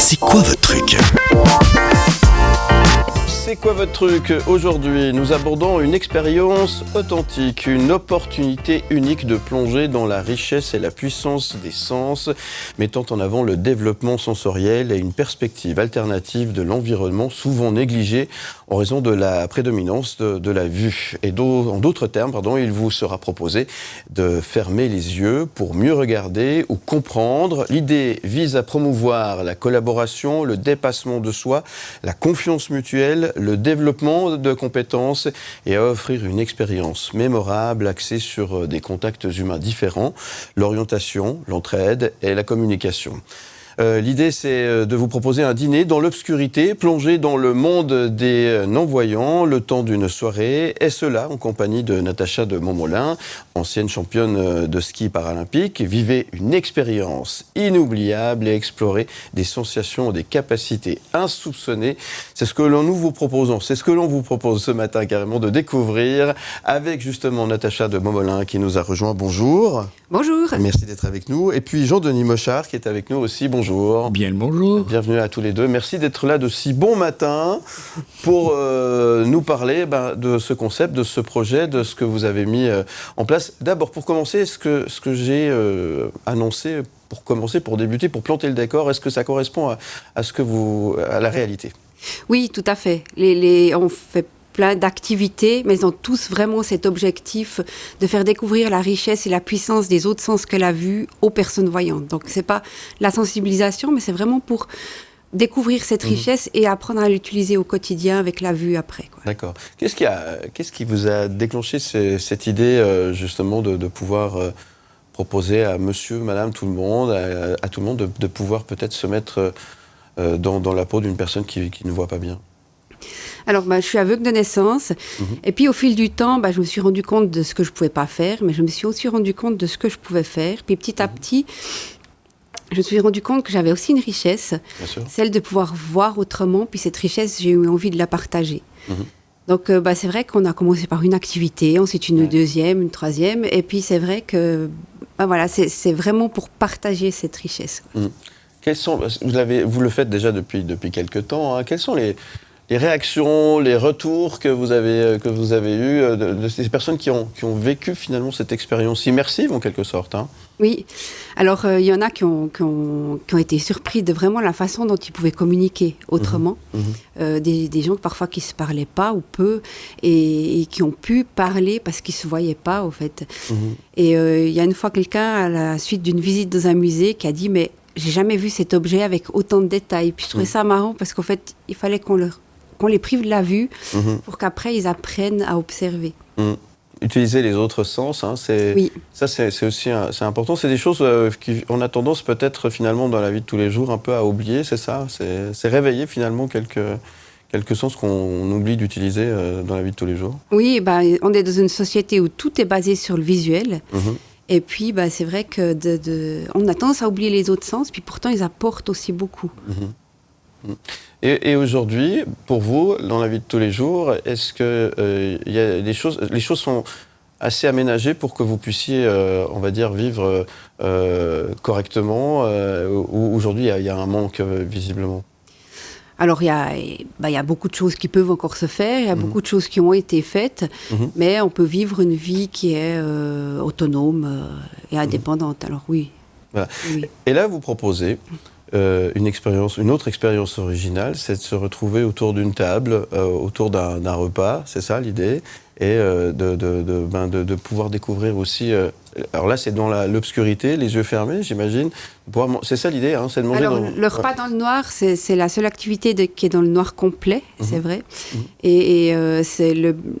C'est quoi votre truc ? C'est quoi votre truc ? Aujourd'hui, nous abordons une expérience authentique, une opportunité unique de plonger dans la richesse et la puissance des sens, mettant en avant le développement sensoriel et une perspective alternative de l'environnement souvent négligée en raison de la prédominance de la vue. Et en d'autres termes, il vous sera proposé de fermer les yeux pour mieux regarder ou comprendre. L'idée vise à promouvoir la collaboration, le dépassement de soi, la confiance mutuelle, le développement de compétences et à offrir une expérience mémorable axée sur des contacts humains différents, l'orientation, l'entraide et la communication. L'idée, c'est de vous proposer un dîner dans l'obscurité, plongé dans le monde des non-voyants, le temps d'une soirée, et cela en compagnie de Natacha de Montmolin, ancienne championne de ski paralympique. Vivez une expérience inoubliable et explorez des sensations, des capacités insoupçonnées. C'est ce que nous vous proposons, c'est ce que l'on vous propose ce matin carrément de découvrir avec justement Natacha de Montmolin qui nous a rejoint. Bonjour. Bonjour. Merci d'être avec nous. Et puis Jean-Denis Mochard qui est avec nous aussi. Bonjour. Bien le bonjour. Bienvenue à tous les deux. Merci d'être là de si bon matin pour nous parler de ce concept, de ce projet, de ce que vous avez mis en place. D'abord, pour commencer, ce que j'ai annoncé, pour débuter, pour planter le décor, est-ce que ça correspond à la réalité ? Oui, tout à fait. On fait plein d'activités, mais ils ont tous vraiment cet objectif de faire découvrir la richesse et la puissance des autres sens que la vue aux personnes voyantes. Donc, c'est pas la sensibilisation, mais c'est vraiment pour découvrir cette richesse et apprendre à l'utiliser au quotidien avec la vue après, quoi. D'accord. Qu'est-ce qui vous a déclenché cette idée, justement, de pouvoir proposer à monsieur, madame, tout le monde, à tout le monde, de pouvoir peut-être se mettre dans la peau d'une personne qui ne voit pas bien ? Alors, je suis aveugle de naissance. Et puis, au fil du temps, je me suis rendu compte de ce que je ne pouvais pas faire, mais je me suis aussi rendu compte de ce que je pouvais faire. Puis, petit à petit, je me suis rendu compte que j'avais aussi une richesse, celle de pouvoir voir autrement. Puis, cette richesse, j'ai eu envie de la partager. Donc, c'est vrai qu'on a commencé par une activité, ensuite une deuxième, une troisième. Et puis, c'est vrai que c'est vraiment pour partager cette richesse. Vous le faites déjà depuis quelques temps. Hein. Quels sont les réactions, les retours que vous avez eus de ces personnes qui ont vécu finalement cette expérience immersive en quelque sorte, hein ? Oui, alors il y en a qui ont été surpris de vraiment la façon dont ils pouvaient communiquer autrement. Des gens parfois qui ne se parlaient pas ou peu et qui ont pu parler parce qu'ils ne se voyaient pas au fait. Et il y a une fois quelqu'un à la suite d'une visite dans un musée qui a dit « mais j'ai jamais vu cet objet avec autant de détails ». Puis je trouvais ça marrant parce qu'en fait il fallait qu'on les prive de la vue pour qu'après ils apprennent à observer. Utiliser les autres sens, hein, c'est aussi c'est important. C'est des choses qu'on a tendance peut-être finalement dans la vie de tous les jours un peu à oublier, c'est ça ? C'est réveiller finalement quelques sens qu'on oublie d'utiliser dans la vie de tous les jours. Oui, on est dans une société où tout est basé sur le visuel. Et puis c'est vrai que on a tendance à oublier les autres sens, puis pourtant ils apportent aussi beaucoup. Et aujourd'hui, pour vous, dans la vie de tous les jours, est-ce que y a les choses sont assez aménagées pour que vous puissiez, on va dire, vivre correctement ou aujourd'hui il y a un manque visiblement ? Alors, il y a beaucoup de choses qui peuvent encore se faire, il y a beaucoup de choses qui ont été faites, mais on peut vivre une vie qui est autonome et indépendante. Alors oui. Voilà. Oui. Et là, vous proposez une autre expérience originale, c'est de se retrouver autour d'une table, autour d'un repas, c'est ça l'idée, et de pouvoir découvrir aussi. Alors là, c'est dans l'obscurité, les yeux fermés, j'imagine. C'est ça l'idée, hein, c'est de manger. Alors, le repas dans le noir, c'est la seule activité qui est dans le noir complet, c'est vrai. Et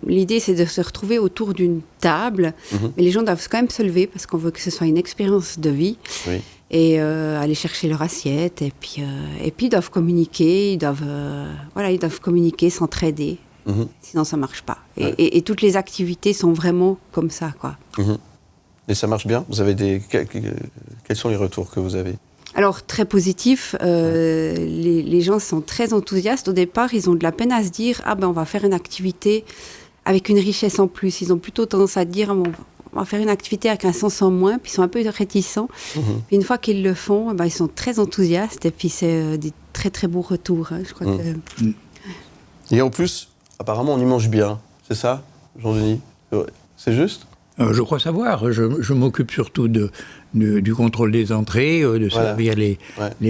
l'idée, c'est de se retrouver autour d'une table, mais les gens doivent quand même se lever parce qu'on veut que ce soit une expérience de vie. Oui. Et aller chercher leur assiette, et puis ils doivent communiquer, ils doivent communiquer, s'entraider. Sinon ça marche pas. Et toutes les activités sont vraiment comme ça, quoi. Et ça marche bien ? Vous avez quels sont les retours que vous avez ? Alors, très positif. Les gens sont très enthousiastes. Au départ, ils ont de la peine à se dire « Ah on va faire une activité avec une richesse en plus ». Ils ont plutôt tendance à dire « On va faire une activité avec un sens en moins », puis ils sont un peu réticents. Puis une fois qu'ils le font, ils sont très enthousiastes, et puis c'est des très très beaux retours. Je crois que... Et en plus, apparemment, on y mange bien. C'est ça, Jean-Denis? C'est juste? Je crois savoir. Je m'occupe surtout du contrôle des entrées, de servir les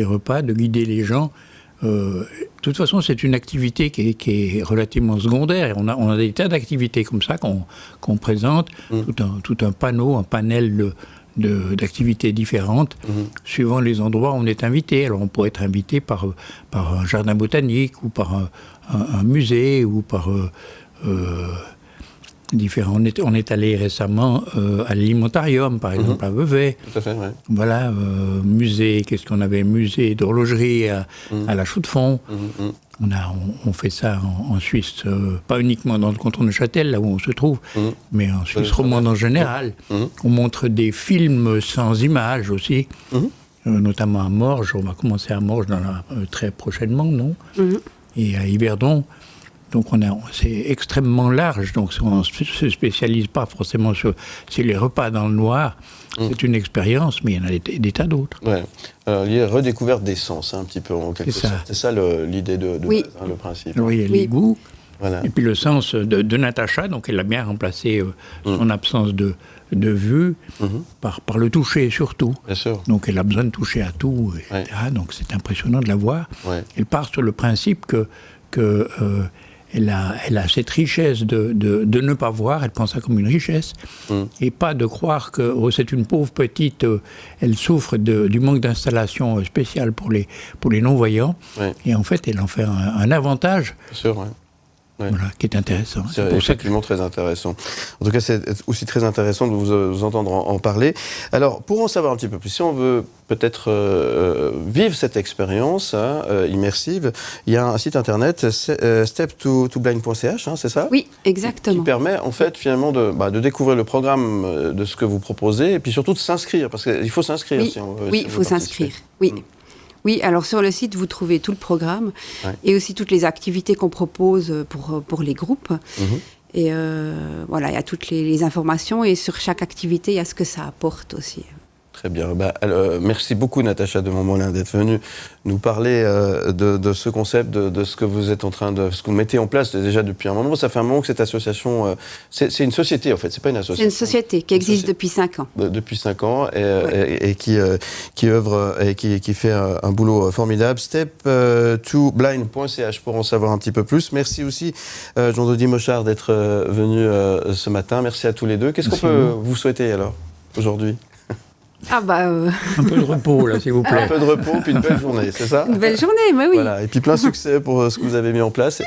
repas, de guider les gens. De toute façon, c'est une activité qui est relativement secondaire. On a des tas d'activités comme ça qu'on présente, tout un panel d'activités différentes, suivant les endroits où on est invité. Alors, on pourrait être invité par un jardin botanique, ou par un musée, ou par différents. On est allé récemment à l'Alimentarium, par exemple, à Vevey. Tout à fait, ouais. Voilà, musée, qu'est-ce qu'on avait? Musée d'horlogerie à la Chaux-de-Fonds. On fait ça en Suisse, pas uniquement dans le canton de Châtel, là où on se trouve, mais en Suisse romande en général. On montre des films sans images aussi, notamment à Morges. On va commencer à Morges très prochainement, non? Et à Yverdon. Donc c'est extrêmement large, donc on ne se spécialise pas forcément sur les repas dans le noir. C'est une expérience, mais il y en a des tas d'autres. Ouais. Il y a redécouverte des sens, un petit peu, en quelque sorte. C'est ça l'idée de base, le principe. Oui, il y a les goûts. Voilà. Et puis le sens de Natacha, donc elle a bien remplacé son absence de vue par le toucher surtout. Bien sûr. Donc elle a besoin de toucher à tout, etc. Donc c'est impressionnant de la voir. Ouais. Elle part sur le principe que elle a cette richesse de ne pas voir, elle prend ça comme une richesse, et pas de croire que c'est une pauvre petite, elle souffre du manque d'installation spéciale pour les non-voyants, et en fait elle en fait un avantage. Bien sûr, ouais. Voilà, qui est intéressant. C'est effectivement très intéressant. En tout cas, c'est aussi très intéressant de vous entendre en parler. Alors, pour en savoir un petit peu plus, si on veut peut-être vivre cette expérience immersive, il y a un site internet, step2blind.ch, c'est ça? Oui, exactement. Qui permet, en fait, finalement, de découvrir le programme de ce que vous proposez, et puis surtout de s'inscrire, parce qu'il faut s'inscrire si on veut. Oui, il faut s'inscrire, oui. Oui, alors sur le site, vous trouvez tout le programme et aussi toutes les activités qu'on propose pour les groupes. Et voilà, il y a toutes les informations et sur chaque activité, il y a ce que ça apporte aussi. Très bien. Merci beaucoup, Natacha de Montmolin, d'être venue nous parler de ce concept, de ce que vous êtes en train de... ce que vous mettez en place déjà depuis un moment. Ça fait un moment que cette association... c'est une société, en fait, c'est pas une association. C'est une société qui existe depuis 5 ans. Depuis 5 ans et qui œuvre et qui fait un boulot formidable. Step2blind.ch pour en savoir un petit peu plus. Merci aussi, Jean-Denis Mochard, d'être venu ce matin. Merci à tous les deux. Qu'est-ce qu'on peut vous souhaiter, alors, aujourd'hui? Un peu de repos, là, s'il vous plaît. Un peu de repos, puis une belle journée, c'est ça? Une belle journée, mais oui. Voilà, et puis plein succès pour ce que vous avez mis en place.